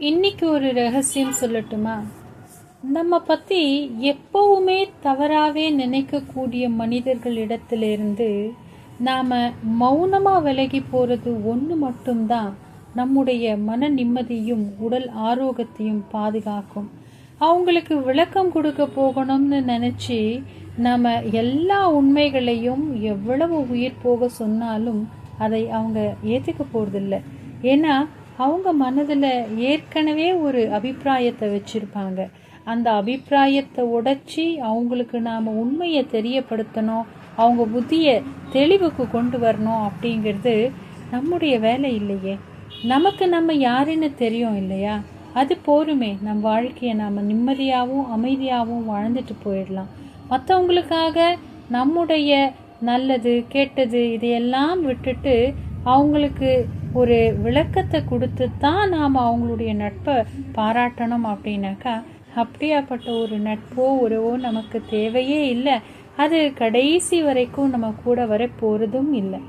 இன்னைக்கு ஒரு ரகசியம் சொல்லட்டுமா? நம்ம பத்தி எப்பவுமே தவறாவே நினைக்கக்கூடிய மனிதர்களிடத்திலிருந்து நாம மௌனமா விலகி போறது ஒன்று மட்டும்தான் நம்முடைய மன நிம்மதியும் உடல் ஆரோக்கியத்தையும் பாதுகாக்கும். அவங்களுக்கு விளக்கம் கொடுக்க போகணும்னு நினைச்சு நாம எல்லா உண்மைகளையும் எவ்வளவு உயிர் போக சொன்னாலும் அதை அவங்க ஏத்துக்க போறதில்லை. ஏன்னா அவங்க மனதில் ஏற்கனவே ஒரு அபிப்பிராயத்தை வச்சுருப்பாங்க. அந்த அபிப்பிராயத்தை உடைச்சி அவங்களுக்கு நாம் உண்மையை தெரியப்படுத்தணும், அவங்க புத்தியை தெளிவுக்கு கொண்டு வரணும் அப்படிங்கிறது நம்முடைய வேலை இல்லையே. நமக்கு நம்ம யாருன்னு தெரியும் இல்லையா? அது போருமே, நம் வாழ்க்கையை நாம் நிம்மதியாகவும் அமைதியாகவும் வாழ்ந்துட்டு போயிடலாம். மற்றவங்களுக்காக நம்முடைய நல்லது கெட்டது இதையெல்லாம் விட்டுட்டு அவங்களுக்கு ஒரு விளக்கத்தை கொடுத்து தான் நாம் அவங்களுடைய நட்பை பாராட்டணும். அப்படின்னாக்கா அப்படியாப்பட்ட ஒரு நட்போ உறவோ நமக்கு தேவையே இல்லை. அது கடைசி வரைக்கும் நம்ம கூட வர போகிறதும் இல்லை.